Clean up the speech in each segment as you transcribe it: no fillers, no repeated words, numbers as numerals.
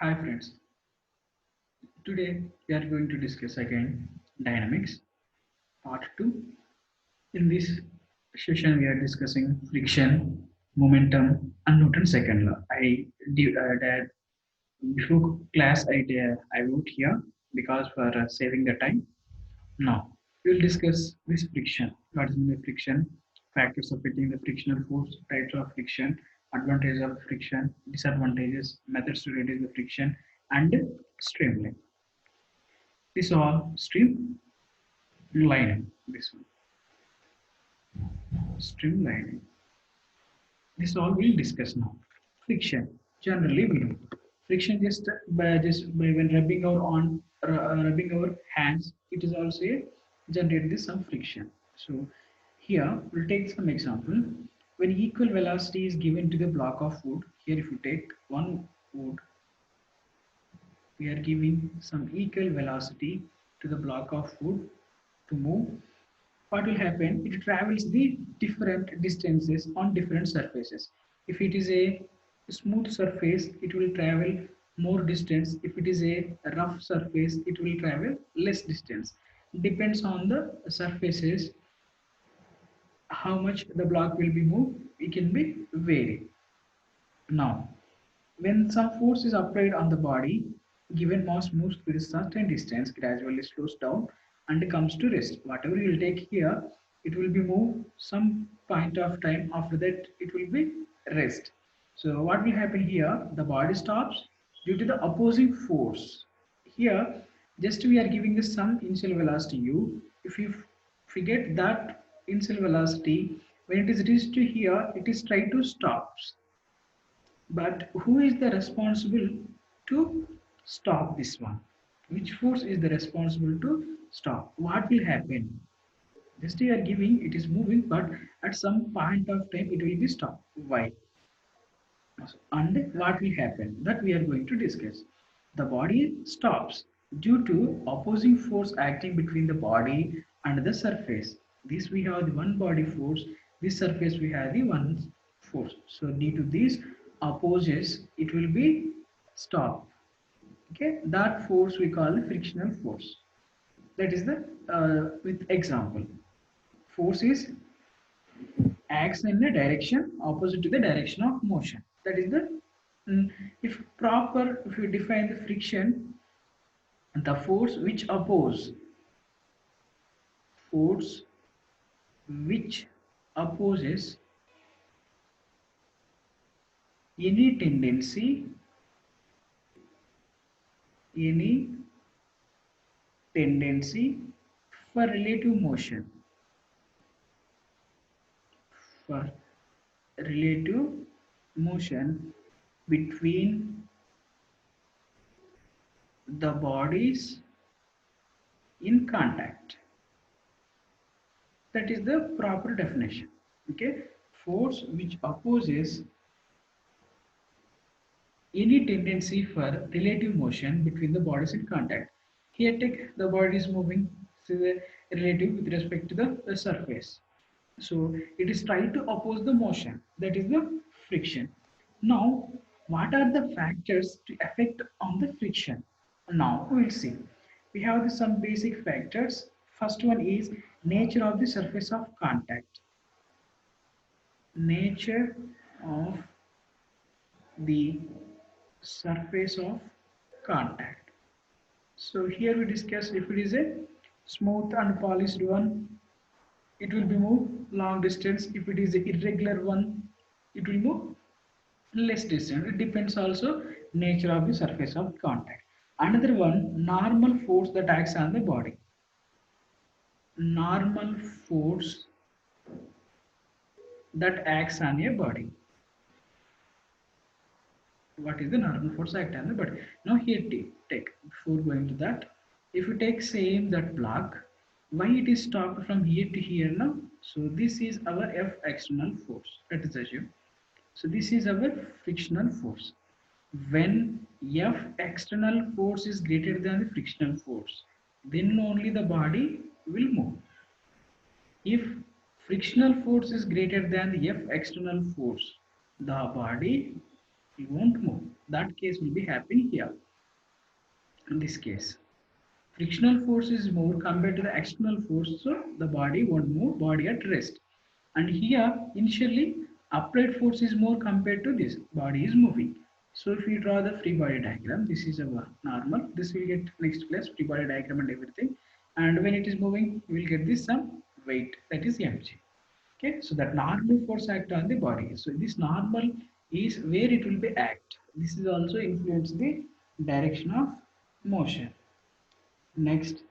Hi friends, today we are going to discuss again dynamics part 2. In this session we are discussing friction, momentum and Newton's second law. That before class I wrote here because for saving the time. Now we will discuss this friction. What is the friction? Factors affecting the frictional force, types of friction, advantages of friction, disadvantages, methods to reduce the friction, and streamline. This all streamlining. This one streamlining. This all we'll discuss now. Friction. Generally, we know friction just by when rubbing our hands. It is also a generate this some friction. So here we'll take some example. When equal velocity is given to the block of wood, here if you take one wood, we are giving some equal velocity to the block of wood to move. What will happen? It travels the different distances on different surfaces. If it is a smooth surface, it will travel more distance. If it is a rough surface, it will travel less distance. Depends on the surfaces, how much the block will be moved, it can be vary. Now, when some force is applied on the body, given mass moves with a certain distance, gradually slows down and comes to rest. Whatever you will take here, it will be moved some point of time. After that, it will be rest. So what will happen here? The body stops due to the opposing force. Here, just we are giving the some initial velocity u. If you forget that initial velocity, when it is reached to here, it is try to stop. But who is the responsible to stop this one? Which force is the responsible to stop? What will happen? Just you are giving, it is moving, but at some point of time it will be stopped. Why? And what will happen? That we are going to discuss. The body stops due to opposing force acting between the body and the surface. This we have the one body force, this surface we have the one force. So due to these opposes, it will be stopped. Okay, that force we call the frictional force. That is the with example. Force is acts in a direction opposite to the direction of motion. That is the if you define the friction, the force which opposes any any tendency for relative motion, for relative motion between the bodies in contact. That is the proper definition. Okay, force which opposes any tendency for relative motion between the bodies in contact. Here take the body is moving, so the relative with respect to the surface. So it is trying to oppose the motion, that is the friction. Now what are the factors to affect on the friction? Now we will see. We have some basic factors. First one is nature of the surface of contact. Nature of the surface of contact. So here we discuss if it is a smooth and polished one, it will be moved long distance. If it is an irregular one, it will move less distance. It depends also nature of the surface of contact. Another one, normal force that acts on the body. Normal force that acts on your body. What is the normal force act on the body? Now here take before going to that. If you take same that block, why it is stopped from here to here now? So this is our F external force. Let us assume. So this is our frictional force. When F external force is greater than the frictional force, then only the body will move. If frictional force is greater than the F external force, the body won't move. That case will be happening here. In this case, frictional force is more compared to the external force, so the body won't move, body at rest. And here, initially, applied force is more compared to this, body is moving. So if we draw the free body diagram, this is our normal, this will get next class, free body diagram and everything. And when it is moving, we will get this some weight, that is mg. Okay, so that normal force act on the body. So this normal is where it will be act. This is also influence the direction of motion. Next,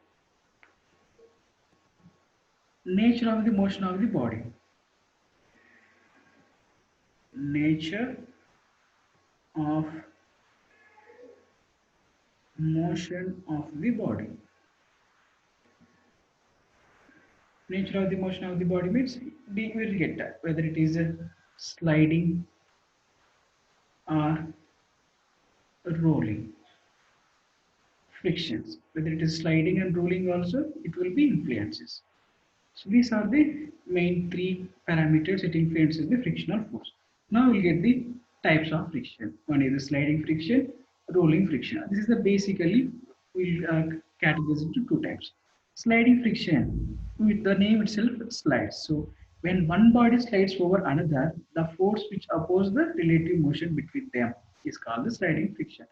nature of the motion of the body. Nature of motion of the body. Nature of the motion of the body means we will get that whether it is a sliding or rolling. Frictions, whether it is sliding and rolling also, it will be influences. So these are the main three parameters that influences the frictional force. Now we'll get the types of friction. One is the sliding friction, rolling friction. This is the basically we'll categorize into two types. Sliding friction, with the name itself slides. So when one body slides over another, the force which opposes the relative motion between them is called the sliding friction.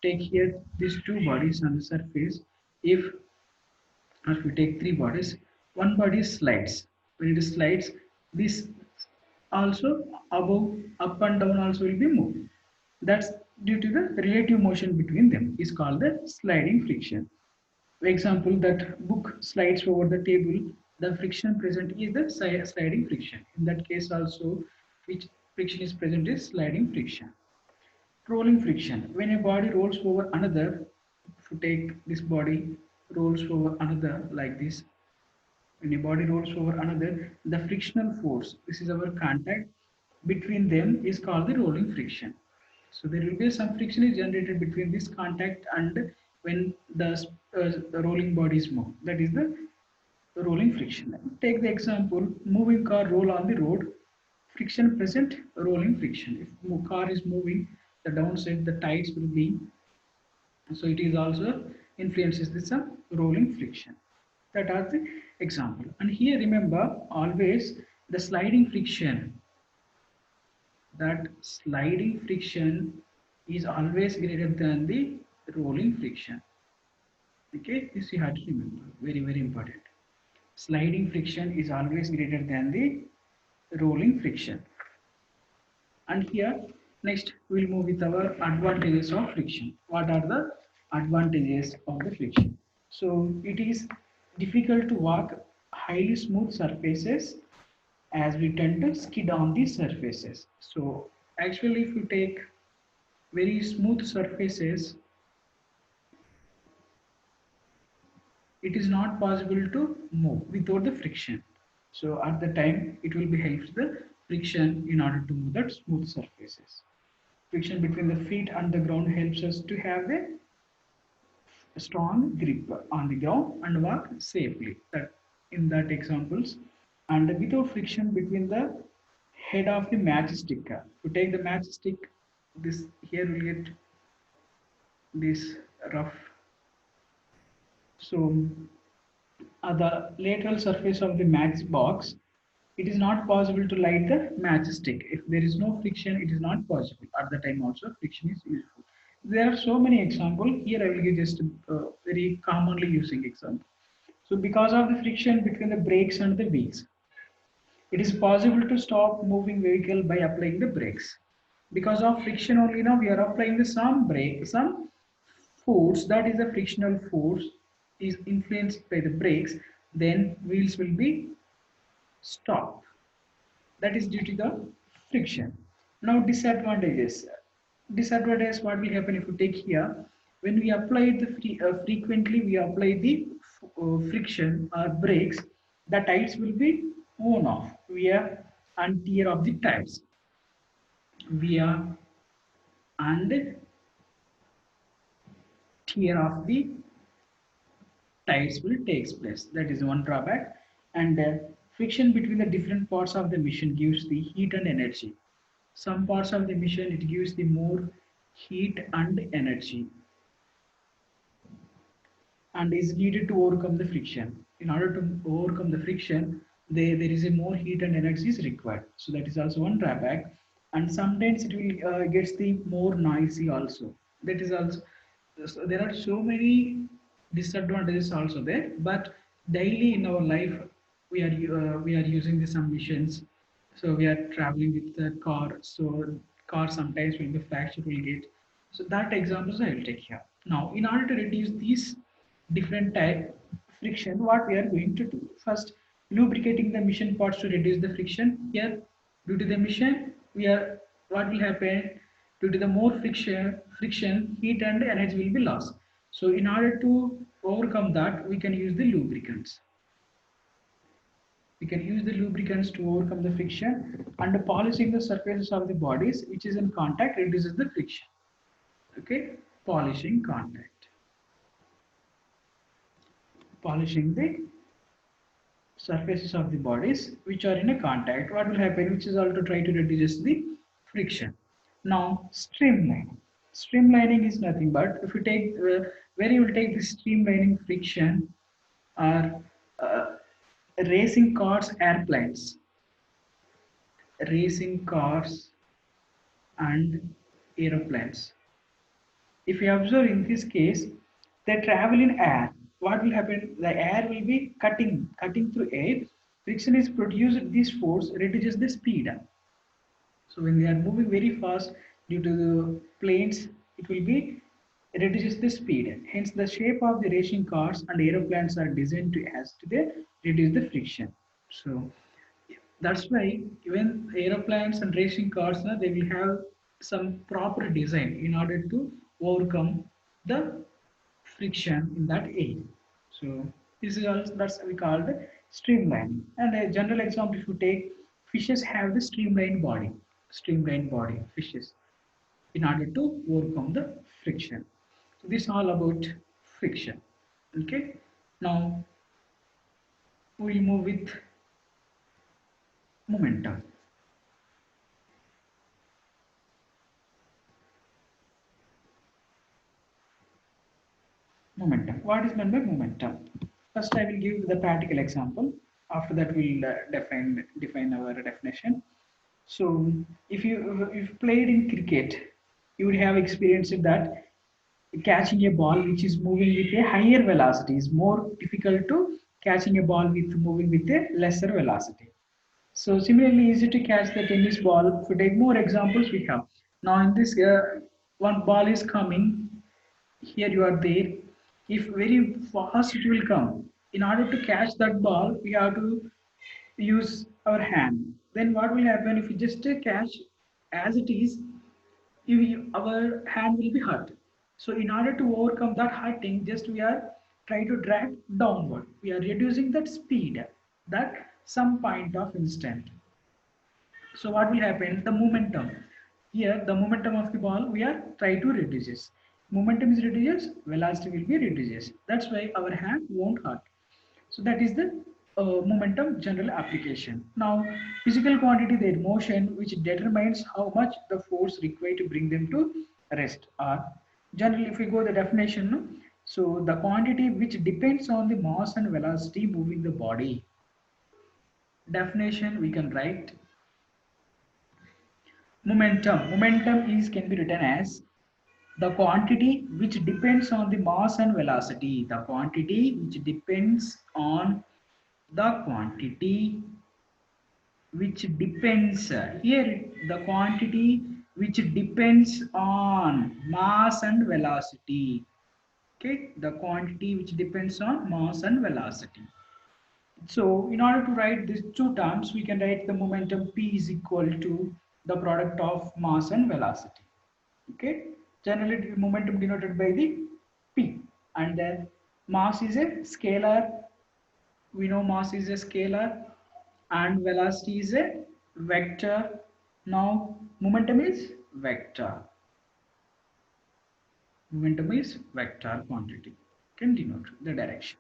Take here these two bodies on the surface. If we take three bodies, one body slides. When it slides, this also above, up and down also will be moved. That's due to the relative motion between them is called the sliding friction. For example, that book slides over the table, the friction present is the sliding friction. In that case also, which friction is present is sliding friction. Rolling friction. When a body rolls over another, if you take this body rolls over another like this, when a body rolls over another, the frictional force, this is our contact between them, is called the rolling friction. So there will be some friction is generated between this contact and when the rolling bodies move. That is the rolling friction. Take the example, moving car roll on the road, friction present, rolling friction. If car is moving, the downside, the tides will be, so it is also influences this rolling friction. That are the example. And here remember always the sliding friction, that sliding friction is always greater than the rolling friction. Okay, this you have to remember, very very important. Sliding friction is always greater than the rolling friction. And here next we'll move with our advantages of friction. What are the advantages of the friction? So it is difficult to walk highly smooth surfaces as we tend to skid on these surfaces. So actually if you take very smooth surfaces, it is not possible to move without the friction. So at the time it will be helps the friction in order to move that smooth surfaces. Friction between the feet and the ground helps us to have a strong grip on the ground and walk safely. That in that examples, and without friction between the head of the matchstick. To take the matchstick, this here will get this rough. So the lateral surface of the matchbox, it is not possible to light the matchstick. If there is no friction, it is not possible. At the time also, friction is useful. There are so many examples. Here I will give just very commonly using example. So because of the friction between the brakes and the wheels, it is possible to stop moving vehicle by applying the brakes. Because of friction only now we are applying the some brake, some force, that is the frictional force is influenced by the brakes, then wheels will be stopped. That is due to the friction. Now disadvantages. Disadvantages, what will happen if you take here, when we apply the frequently we apply the friction or brakes, the tires will be worn off via and tear of the tires via and tear of the tires will takes place. That is one drawback. And friction between the different parts of the machine gives the heat and energy. Some parts of the machine it gives the more heat and energy, and is needed to overcome the friction. In order to overcome the friction, there is a more heat and energy is required. So that is also one drawback. And sometimes it will gets the more noisy also. That is also, so there are so many disadvantages also there. But daily in our life, we are using the some machines. So we are traveling with the car. So car sometimes will be fractured, will get. So that examples I will take here. Now, in order to reduce these different type friction, what we are going to do first, lubricating the mission parts to reduce the friction. Here, due to the mission, we are, what will happen, due to the more friction, heat and energy will be lost. So in order to overcome that, we can use the lubricants. We can use the lubricants to overcome the friction, and polishing the surfaces of the bodies which is in contact reduces the friction. Okay, polishing contact, polishing the surfaces of the bodies which are in a contact, what will happen, which is also try to reduce the friction. Now, streamlining. Streamlining is nothing but, if you take where you will take the streamlining friction are uh, racing cars, airplanes, racing cars and aeroplanes. If you observe in this case, they travel in air. What will happen? The air will be cutting through air. Friction is produced. This force reduces the speed. So when they are moving very fast due to the planes, it will be reduces the speed. Hence, the shape of the racing cars and aeroplanes are designed to as to the reduce the friction. So that's why even aeroplanes and racing cars, they will have some proper design in order to overcome the friction in that air. So this is also, that's we call the streamlining. And a general example, if you take, fishes have the streamlined body fishes in order to overcome the friction. So this is all about friction. Okay. Now we'll move with momentum. Momentum. What is meant by momentum? First, I will give the practical example. After that, we'll define our definition. So, if played in cricket, you would have experienced that catching a ball which is moving with a higher velocity is more difficult to catching a ball with moving with a lesser velocity. So similarly, easy to catch the tennis ball. If we take more examples, we have now in this one ball is coming, here you are there, if very fast it will come, in order to catch that ball we have to use our hand. Then what will happen, if you just catch as it is, our hand will be hurt. So in order to overcome that hurting, just we are trying to drag downward, we are reducing that speed, that some point of instant. So what will happen? The momentum. Here, the momentum of the ball we are trying to reduce. Momentum is reduced, velocity will be reduced. That's why our hand won't hurt. So that is the momentum general application. Now, physical quantity, their motion, which determines how much the force required to bring them to rest. Or generally, if we go the definition, no? So the quantity which depends on the mass and velocity moving the body. Definition we can write. Momentum is can be written as the quantity which depends on the mass and velocity. The quantity which depends on the quantity which depends here, the quantity which depends on mass and velocity. Okay, the quantity which depends on mass and velocity. So in order to write these two terms, we can write the momentum P is equal to the product of mass and velocity. Okay, generally momentum denoted by the P, and then mass is a scalar. We know mass is a scalar and velocity is a vector. Now momentum is vector. Momentum is vector quantity, can denote the direction.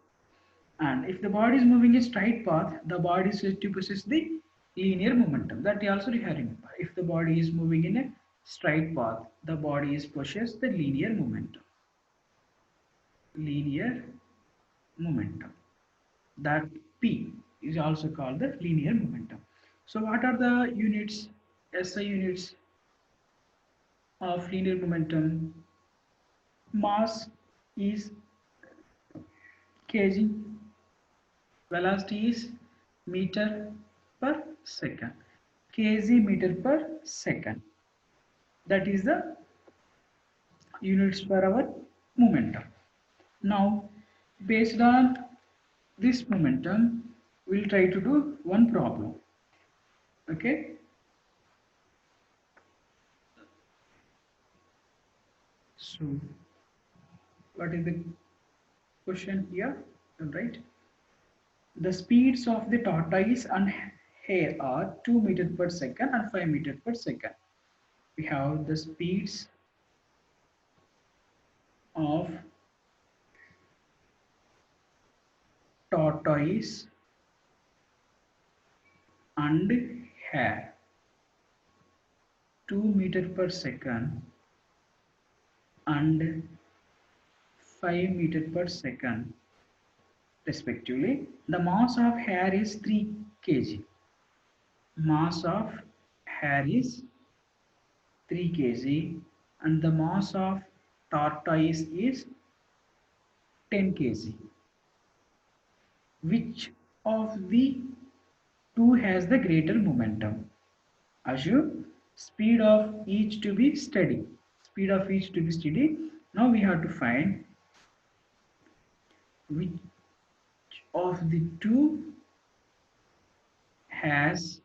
And if the body is moving a straight path, the body is said to possess the linear momentum. That you also have remember. If the body is moving in a straight path, the body is possesses the linear momentum. Linear momentum. That P is also called the linear momentum. So what are the units, SI units of linear momentum? Mass is kg, velocity is meter per second, kg meter per second. That is the units for our momentum. Now, based on this momentum, we'll try to do one problem. Okay. So, what is the question here? Right. The speeds of the tortoise and hare are 2 meters per second and 5 meters per second. We have the speeds of tortoise and hare, 2 meters per second and 5 meters per second respectively. The mass of hare is 3 kg. Mass of hare is 3 kg and the mass of tortoise is 10 kg. Which of the two has the greater momentum? Assume speed of each to be steady. Speed of each to be steady. Now we have to find which of the two has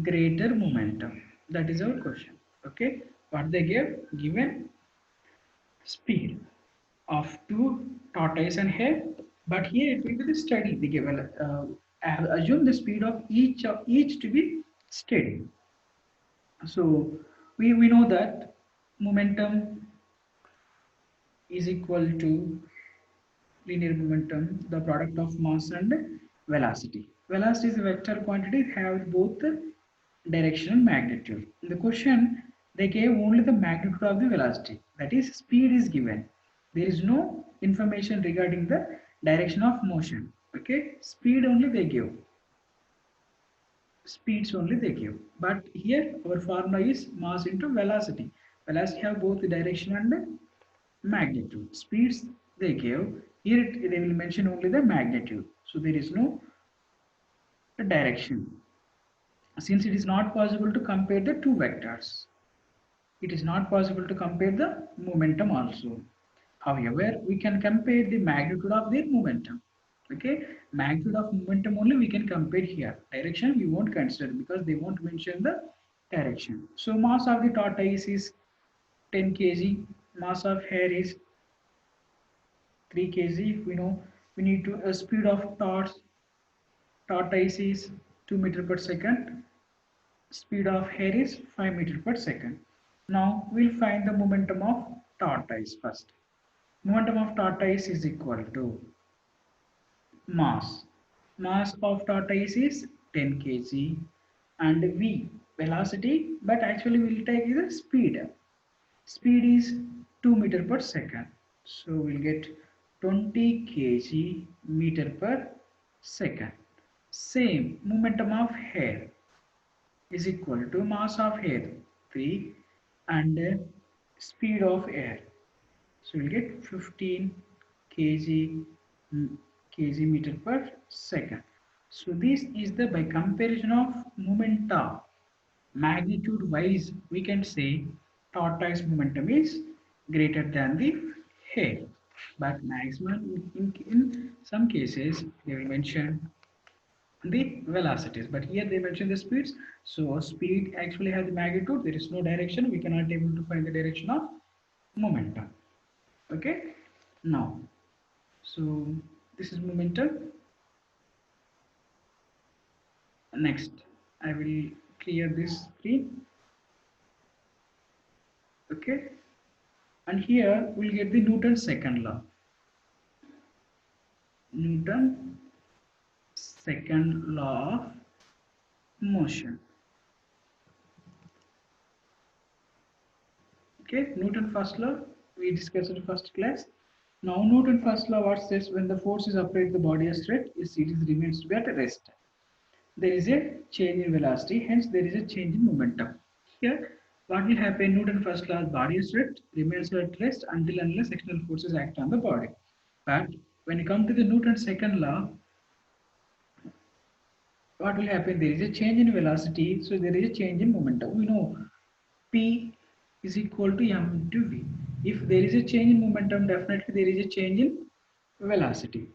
greater momentum. That is our question. Okay. What they gave? Given speed of two tortoise and hare, but here it will be the steady. They give assume the speed of each to be steady. So we know that momentum is equal to linear momentum, the product of mass and velocity. Velocity is a vector quantity, have both direction and magnitude. In the question, they gave only the magnitude of the velocity, that is, speed is given. There is no information regarding the direction of motion. Okay, speed only they give. Speeds only they give. But here our formula is mass into velocity. Velocity have both the direction and magnitude. Speeds they give. Here they will mention only the magnitude. So there is no direction. Since it is not possible to compare the two vectors, it is not possible to compare the momentum also. However, we can compare the magnitude of their momentum. Okay, magnitude of momentum only we can compare here. Direction we won't consider because they won't mention the direction. So mass of the tortoise is 10 kg, mass of hare is 3 kg. We know we need to speed of tortoise is 2 meter per second. Speed of hare is 5 meter per second. Now we'll find the momentum of tortoise first. Momentum of tortoise is equal to mass. Mass of tortoise is 10 kg and v velocity, but actually we'll take the speed. Speed is 2 meter per second. So we'll get 20 kg meter per second. Same momentum of hare is equal to mass of hare 3 and speed of air. So we'll get 15 kg meter per second. So this is the by comparison of momenta. Magnitude wise we can say tortoise momentum is greater than the hare. But maximum in some cases they will mention the velocities, but here they mention the speeds. So speed actually has the magnitude, there is no direction, we cannot able to find the direction of momentum. Okay, now so this is momentum. Next I will clear this screen. Okay, and here we'll get the Newton's second law. Newton's second law of motion. Okay, Newton first law we discussed in first class. Now Newton first law what says when the force is applied the body is straight, it remains to be at rest. There is a change in velocity, hence there is a change in momentum. Here, what will happen? Newton first law body is straight, remains at rest until unless external forces act on the body. But when you come to the Newton second law, what will happen? There is a change in velocity, so there is a change in momentum. We know P is equal to m into v. If there is a change in momentum, definitely there is a change in velocity.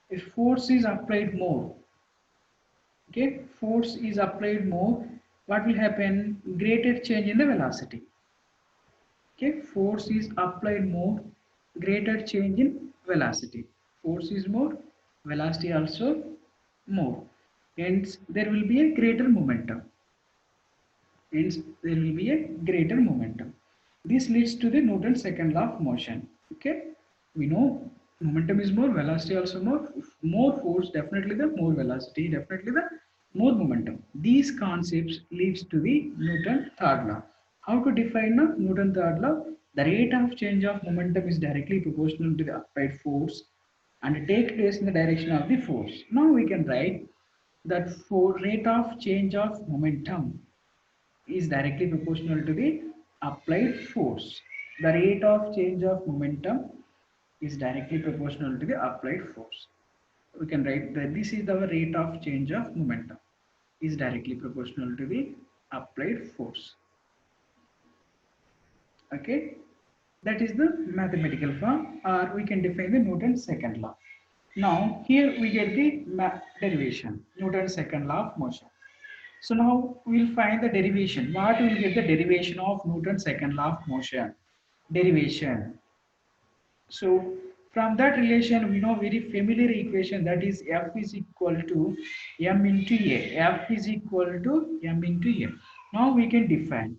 If force is applied more, okay, force is applied more, what will happen? Greater change in the velocity. Okay, force is applied more, greater change in velocity. Force is more, velocity also more. Hence, there will be a greater momentum. Hence there will be a greater momentum. This leads to the Newton's second law of motion. Okay, we know momentum is more, velocity also more. If more force, definitely the more velocity, definitely the more momentum. These concepts leads to the Newton third law. How to define Newton third law? The rate of change of momentum is directly proportional to the applied force and take place in the direction of the force. Now we can write that for rate of change of momentum is directly proportional to the applied force. The rate of change of momentum is directly proportional to the applied force. We can write that this is the rate of change of momentum is directly proportional to the applied force. Okay, that is the mathematical form, or we can define the Newton's second law. Now here we get the derivation, Newton's second law of motion. So now we'll find the derivation. What will get the derivation of Newton's second law of motion? Derivation. So from that relation, we know very familiar equation, that is F is equal to m into A. F is equal to m into A. Now we can define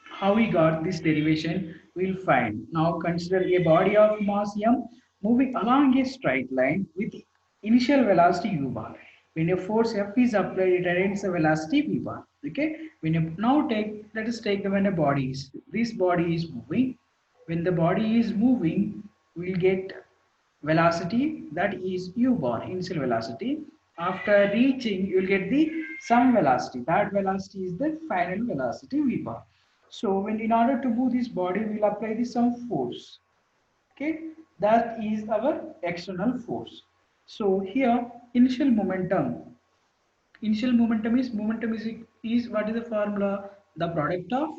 how we got this derivation. We'll find. Now consider a body of mass m moving along a straight line with initial velocity u bar. When a force F is applied, it attains the velocity v bar. Okay. When you now let us take the when a body is, this body is moving. When the body is moving, we'll get velocity, that is u bar, initial velocity. After reaching, you'll get the some velocity. That velocity is the final velocity v bar. So when in order to move this body, we will apply the some force. Okay, that is our external force. So here initial momentum. Initial momentum is what is the formula? The product of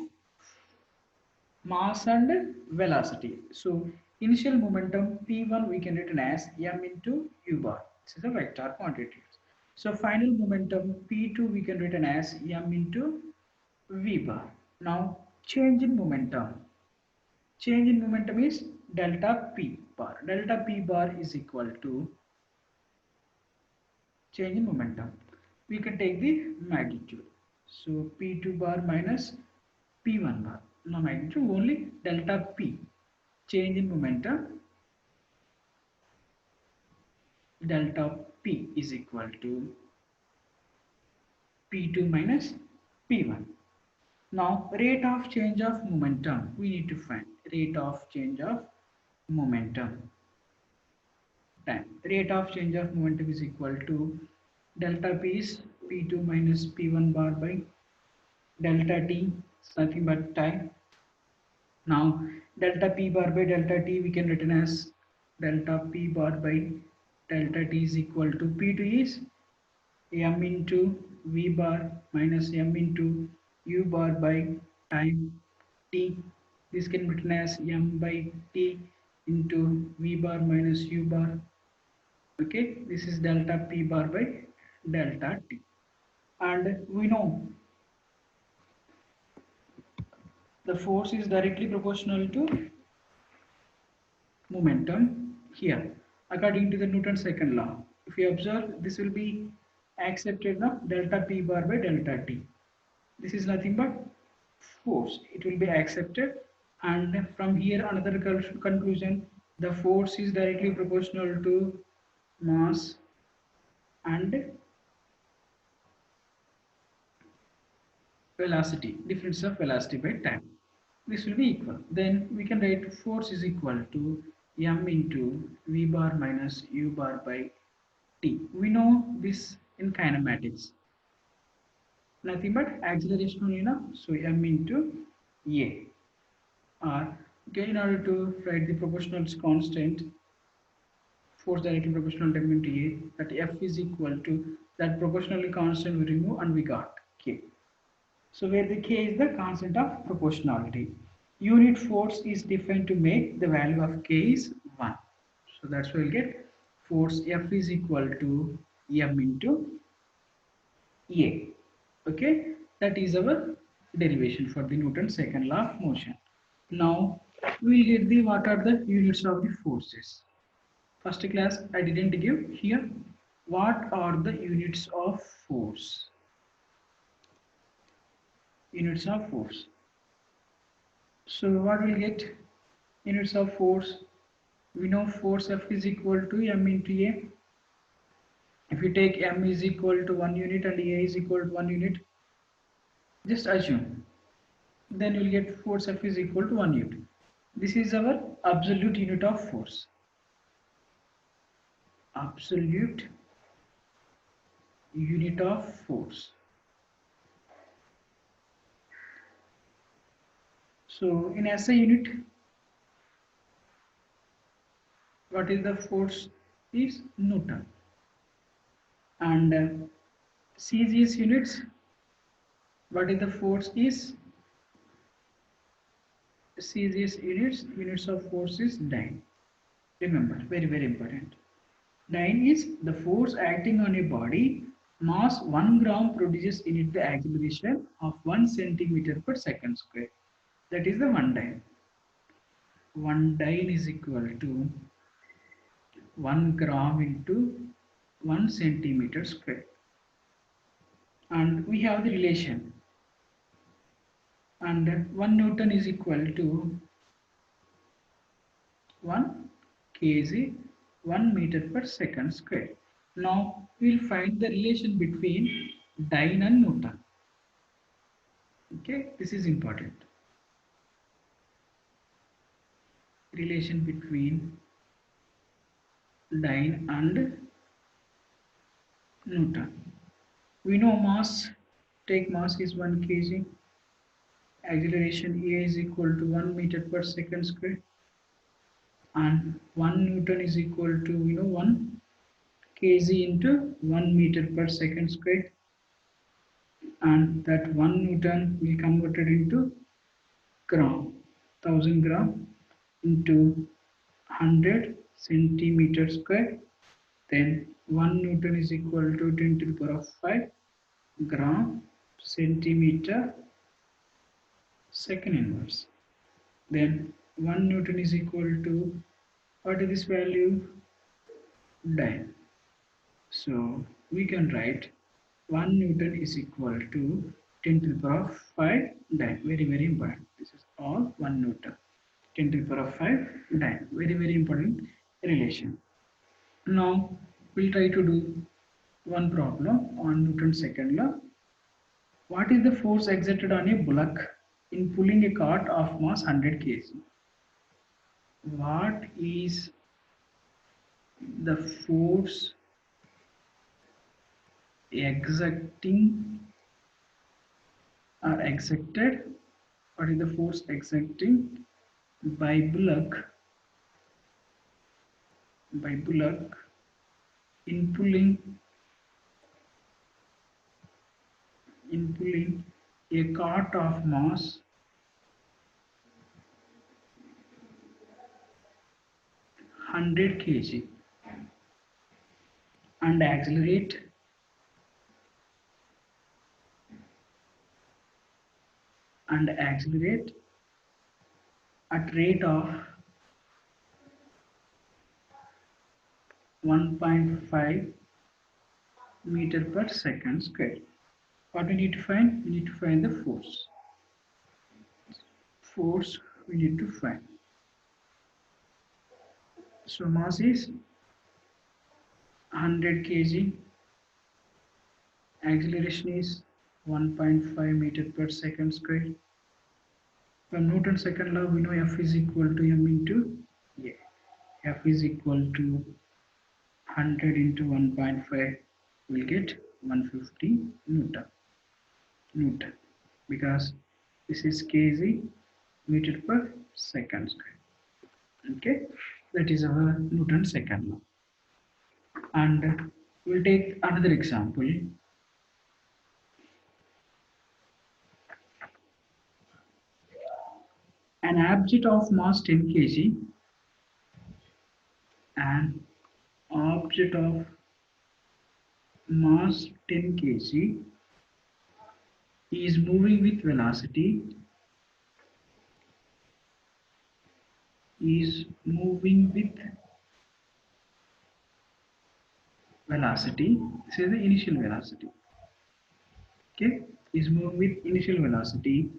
mass and velocity. So initial momentum P1 we can written as m into u bar. This is a vector quantity. So final momentum P2 we can written as m into v bar. Now change in momentum. Change in momentum is delta p bar. Delta p bar is equal to change in momentum. We can take the magnitude. So P2 bar minus P1 bar. Now magnitude only delta P. Change in momentum delta P is equal to P2 minus P1. Now rate of change of momentum. We need to find rate of change of momentum. Time. Rate of change of momentum is equal to delta P is P2 minus P1 bar by delta T is nothing but time. Now delta P bar by delta T we can written as delta P bar by delta T is equal to P2 is m into V bar minus m into U bar by time T. This can be written as m by T into V bar minus U bar. Okay, this is delta P bar by delta T. And we know the force is directly proportional to momentum here according to the Newton's second law. If you observe, this will be accepted now, delta P bar by delta T. This is nothing but force. It will be accepted, and from here another conclusion, the force is directly proportional to mass and velocity, difference of velocity by time. this will be equal. Then we can write force is equal to m into v bar minus u bar by t. We know this in kinematics, nothing but acceleration only now. So m into a, or okay, in order to write the proportional constant, force directly proportional to m into a, that f is equal to that proportionally constant we remove and we got k. So where the k is the constant of proportionality. Unit force is defined to make the value of k is 1. So that's why we'll get force F is equal to m into a. Okay, that is our derivation for the Newton's second law of motion. Now we'll get the what are the units of the forces. First class I didn't give here. What are the units of force? Units of force. So what we'll get? Units of force. We know force F is equal to m into a. If you take m is equal to 1 unit and a is equal to 1 unit, just assume. Then you'll get force F is equal to 1 unit. This is our absolute unit of force. Absolute unit of force. So in SI unit, what is the force? Is Newton. And CGS units, what is the force? Is CGS units of force is dyne. Remember, very very important. Dyne is the force acting on a body, mass 1 gram produces in it the acceleration of 1 centimeter per second square. That is the 1 dyne. 1 dyne is equal to 1 gram into 1 centimeter square. And we have the relation. And 1 Newton is equal to 1 kg 1 meter per second square. Now we'll find the relation between dyne and Newton. Okay, this is important. Relation between dyne and Newton. We know mass, take mass is 1 kg, acceleration A is equal to 1 meter per second square, and 1 Newton is equal to 1 kg into 1 meter per second square, and that 1 Newton will converted into gram, 1000 gram into 100 centimeter square. Then 1 Newton is equal to 10 to the power of 5 gram centimeter second inverse. Then 1 Newton is equal to, what is this value? Dyne. So we can write 1 Newton is equal to 10 to the power of 5 dyne. Very very important. This is all 1 Newton. 10 to the power of 5 dyne. Very very important relation. Now we'll try to do one problem on Newton's second law. What is the force exerted on a bullock in pulling a cart of mass 100 kg? What is the force exerting or exerted? What is the force exerting by bullock in pulling a cart of mass 100 kg and accelerate at rate of 1.5 meter per second square. What we need to find? We need to find the force. Force we need to find. So mass is 100 kg. Acceleration is 1.5 meter per second square. From Newton's second law, we know F is equal to m into A. F is equal to 100 into 1.5. We'll get 150 Newton because this is kg meter per second square. Okay, that is our Newton's second law. And we'll take another example. An object of mass 10 kg, an object of mass 10 kg is moving with velocity this is the initial velocity. Okay, is moving with initial velocity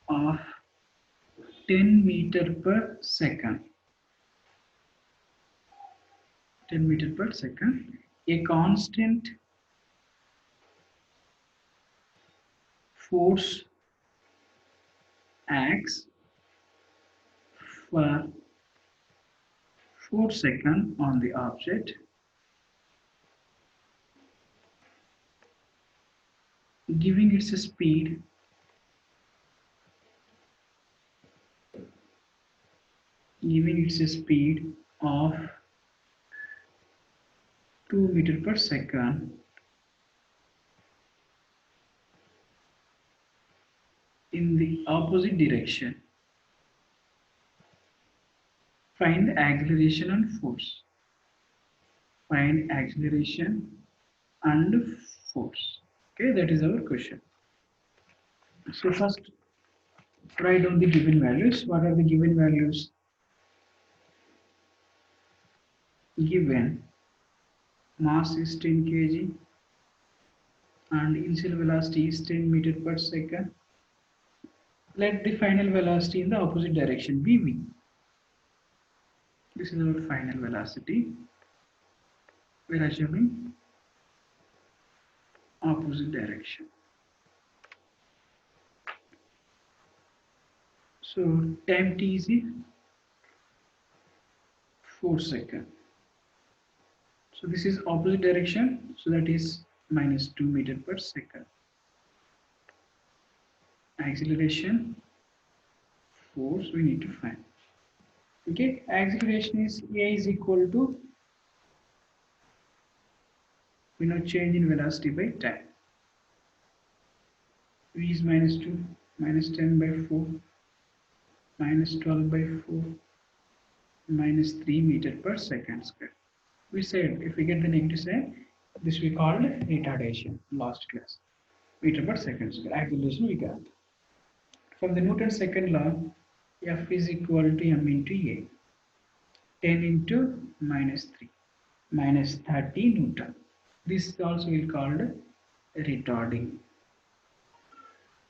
of 10 meter per second. 10 meter per second. A constant force acts for 4 seconds on the object, giving its a speed of 2 meter per second in the opposite direction. Find the acceleration and force. Find acceleration and force. Okay, that is our question. So first, write down the given values. What are the given values? Given mass is 10 kg and initial velocity is 10 meter per second. Let the final velocity in the opposite direction be v. This is our final velocity. We are assuming opposite direction. So time t is 4 seconds. So this is opposite direction. So that is minus 2 meter per second. Acceleration, force we need to find. Okay, acceleration is a is equal to, we know, change in velocity by time. V is minus 2, minus 10 by 4, minus 12 by 4, minus 3 meter per second square. We said if we get the negative sign, this we called retardation last class. Meter per second square. Acceleration we got. From the Newton's second law, F is equal to m into A. 10 into minus 3, minus 30 Newton. This also we called retarding.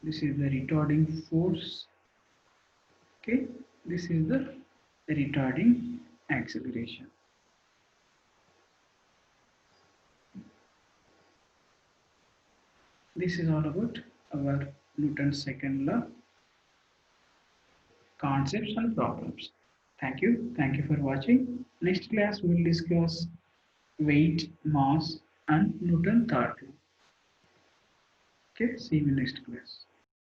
This is the retarding force. Okay, this is the retarding acceleration. This is all about our Newton's second law concepts and problems. Thank you. Thank you for watching. Next class we will discuss weight, mass and Newton's third law. Okay, see you in next class.